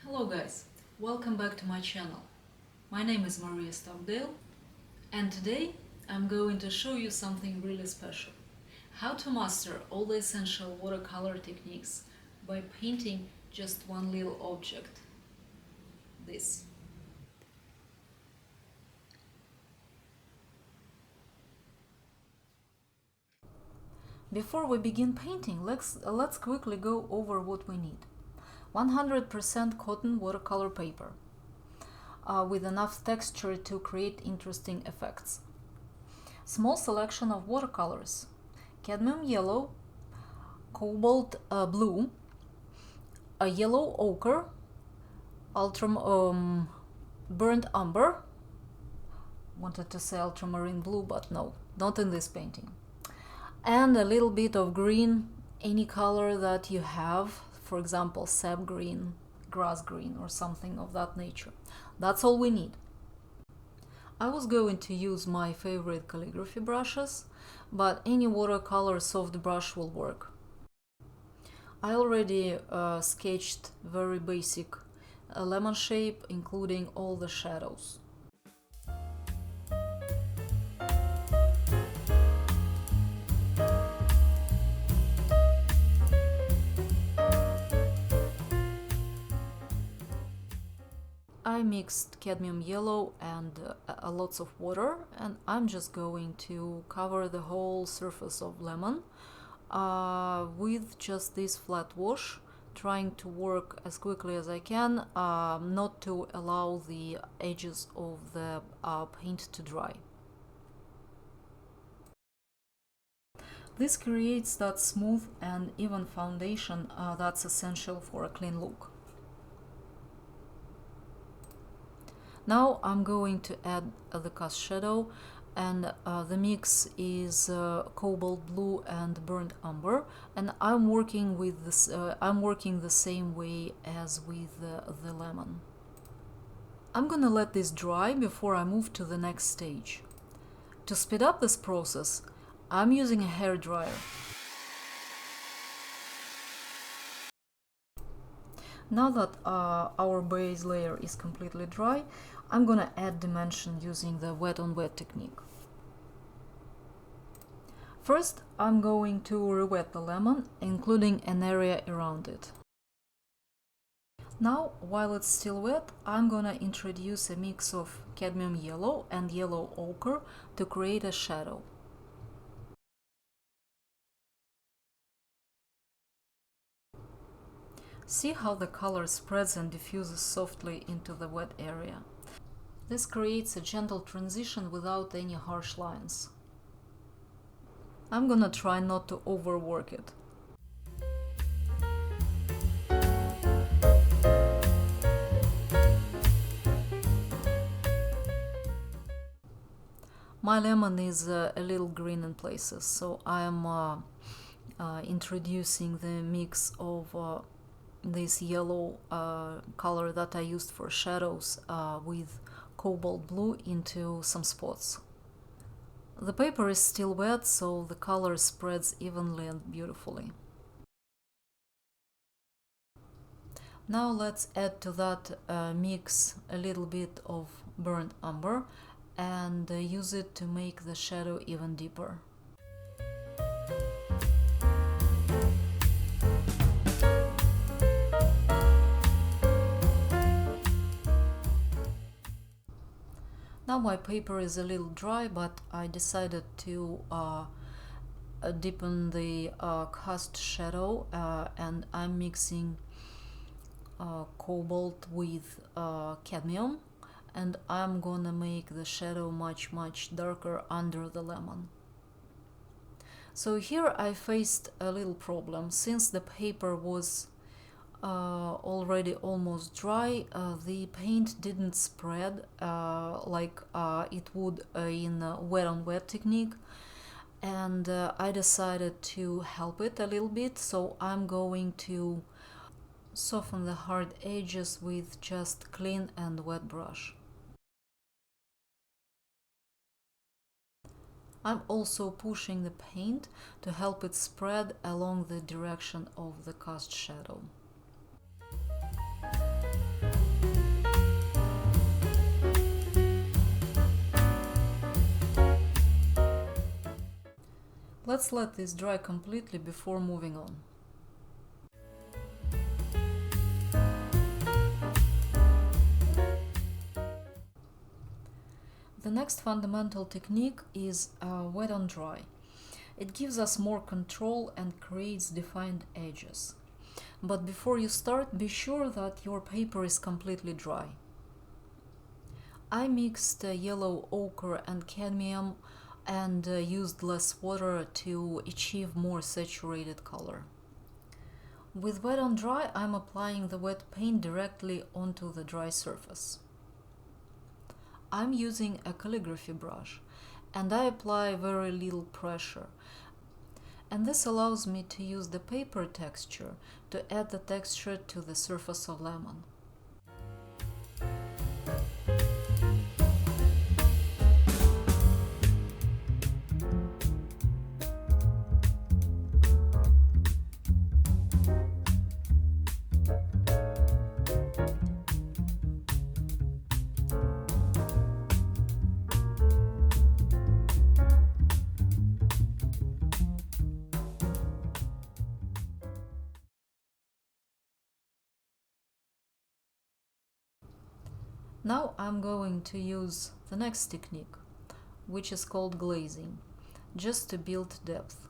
Hello guys, welcome back to my channel. My name is Maria Stockdale and today I'm going to show you something really special. How to master all the essential watercolor techniques by painting just one little object. This. Before we begin painting, let's quickly go over what we need. 100% cotton watercolor paper with enough texture to create interesting effects. Small selection of watercolors: cadmium yellow, cobalt blue, a yellow ochre, burnt umber. Wanted to say ultramarine blue, but no, not in this painting. And a little bit of green, any color that you have, for example, sap green, grass green, or something of that nature. That's all we need. I was going to use my favorite calligraphy brushes, but any watercolor soft brush will work. I already sketched very basic lemon shape, including all the shadows. I mixed cadmium yellow and lots of water, and I'm just going to cover the whole surface of lemon with just this flat wash, trying to work as quickly as I can, not to allow the edges of the paint to dry. This creates that smooth and even foundation that's essential for a clean look. Now I'm going to add the cast shadow, and the mix is cobalt blue and burnt umber, and I'm working with this. I'm working the same way as with the lemon. I'm gonna let this dry before I move to the next stage. To speed up this process, I'm using a hair dryer. Now that our base layer is completely dry, I'm gonna add dimension using the wet on wet technique. First, I'm going to re-wet the lemon, including an area around it. Now, while it's still wet, I'm gonna introduce a mix of cadmium yellow and yellow ochre to create a shadow. See how the color spreads and diffuses softly into the wet area. This creates a gentle transition without any harsh lines. I'm gonna try not to overwork it. My lemon is a little green in places, so I'm introducing the mix of this yellow color that I used for shadows with cobalt blue into some spots. The paper is still wet, so the color spreads evenly and beautifully. Now let's add to that mix a little bit of burnt umber and use it to make the shadow even deeper. Now my paper is a little dry, but I decided to deepen the cast shadow, and I'm mixing cobalt with cadmium, and I'm gonna make the shadow much darker under the lemon. So here I faced a little problem. Since the paper was already almost dry, the paint didn't spread like it would in wet on wet technique, and I decided to help it a little bit, so I'm going to soften the hard edges with just clean and wet brush. I'm also pushing the paint to help it spread along the direction of the cast shadow. Let's let this dry completely before moving on. The next fundamental technique is wet on dry. It gives us more control and creates defined edges. But before you start, be sure that your paper is completely dry. I mixed yellow ochre and cadmium and used less water to achieve more saturated color. With wet on dry, I'm applying the wet paint directly onto the dry surface. I'm using a calligraphy brush and I apply very little pressure. And this allows me to use the paper texture to add the texture to the surface of lemon. Now I'm going to use the next technique, which is called glazing, just to build depth.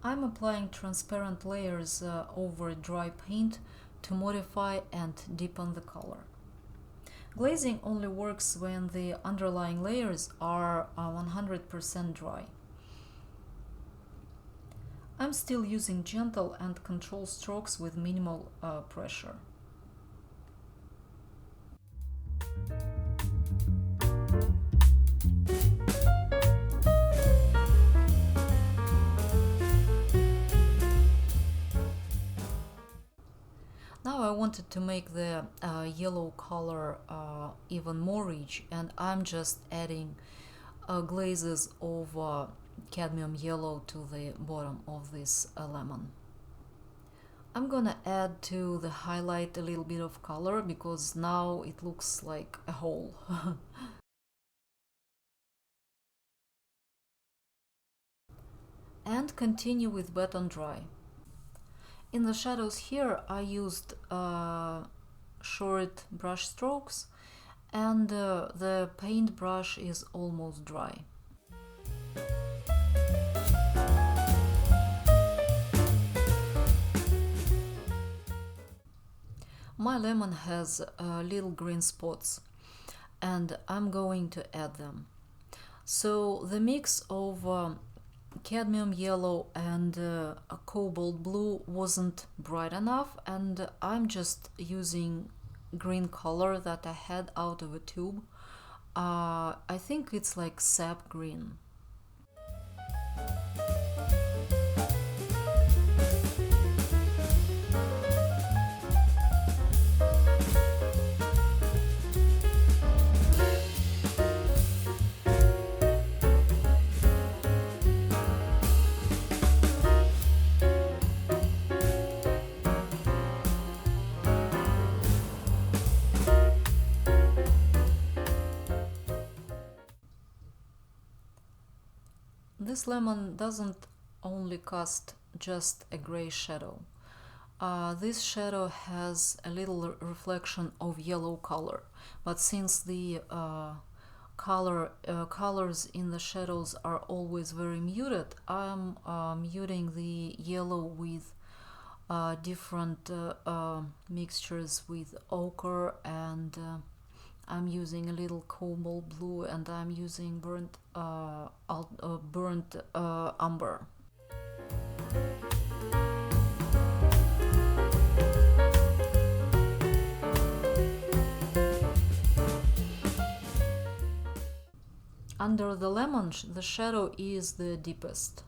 I'm applying transparent layers over dry paint to modify and deepen the color. Glazing only works when the underlying layers are 100% dry. I'm still using gentle and controlled strokes with minimal pressure. Now I wanted to make the yellow color even more rich, and I'm just adding glazes of cadmium yellow to the bottom of this lemon. I'm gonna add to the highlight a little bit of color because now it looks like a hole. And continue with wet on dry. In the shadows here I used short brush strokes and the paintbrush is almost dry. My lemon has little green spots and I'm going to add them. So the mix of cadmium yellow and a cobalt blue wasn't bright enough, and I'm just using green color that I had out of a tube. I think it's like sap green. This lemon doesn't only cast just a gray shadow. This shadow has a little reflection of yellow color, but since the colors in the shadows are always very muted, I'm muting the yellow with different mixtures with ochre, and I'm using a little cobalt blue, and I'm using burnt umber. Under the lemon, the shadow is the deepest.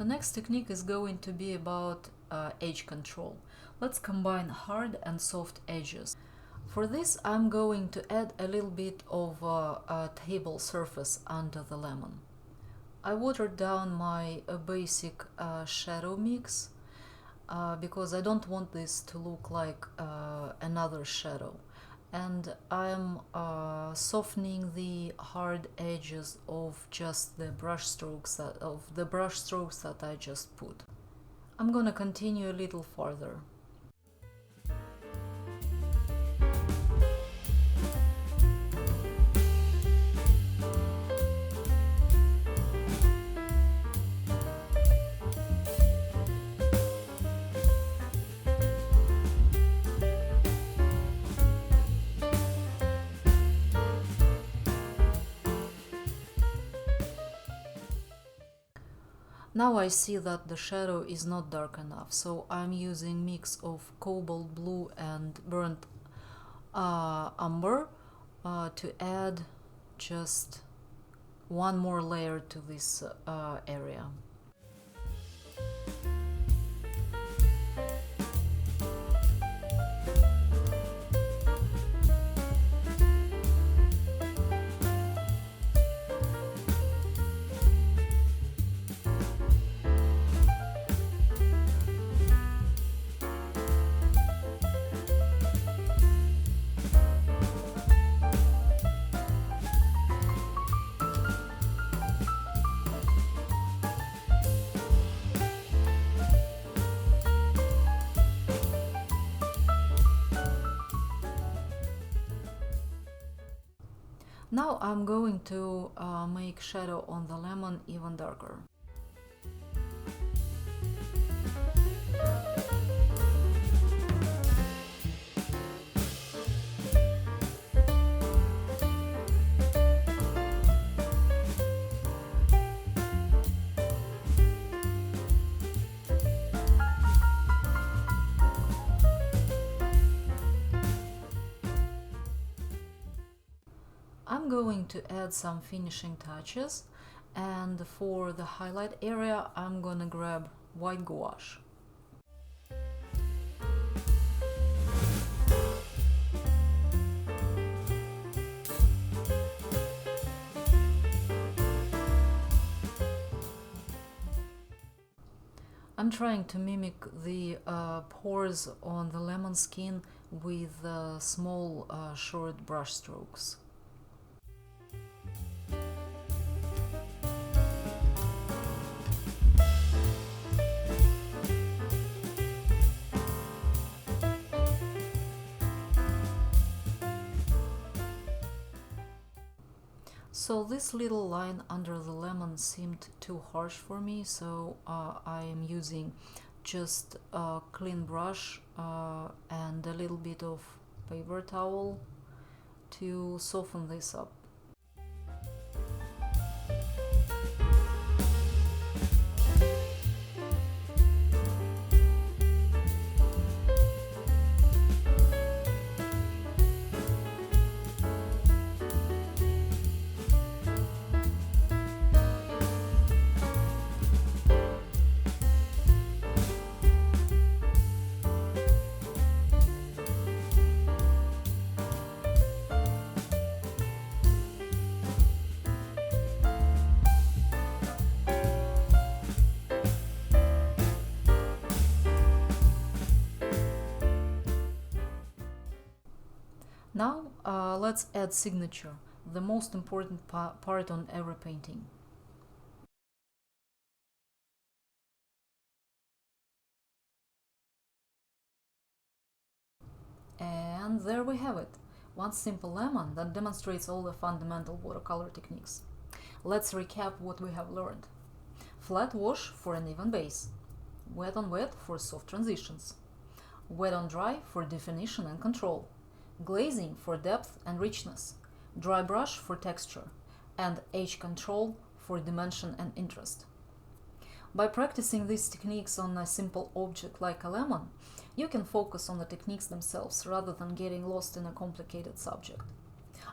next technique is going to be about edge control. Let's combine hard and soft edges. For this, I'm going to add a little bit of a table surface under the lemon. I watered down my basic shadow mix because I don't want this to look like another shadow. And I'm softening the hard edges of just the brush strokes that I just put. I'm gonna continue a little farther. Now I see that the shadow is not dark enough, so I'm using mix of cobalt blue and burnt umber to add just one more layer to this area. Now I'm going to make shadow on the lemon even darker. I'm going to add some finishing touches, and for the highlight area I'm gonna grab white gouache. I'm trying to mimic the pores on the lemon skin with small short brush strokes. So this little line under the lemon seemed too harsh for me, so I am using just a clean brush and a little bit of paper towel to soften this up. Now let's add signature, the most important part on every painting. And there we have it, one simple lemon that demonstrates all the fundamental watercolor techniques. Let's recap what we have learned. Flat wash for an even base, wet on wet for soft transitions, wet on dry for definition and control, glazing for depth and richness, dry brush for texture, and edge control for dimension and interest. By practicing these techniques on a simple object like a lemon, you can focus on the techniques themselves rather than getting lost in a complicated subject.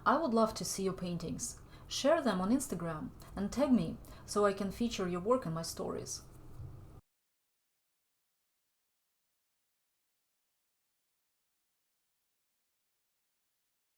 I would love to see your paintings. Share them on Instagram and tag me so I can feature your work in my stories.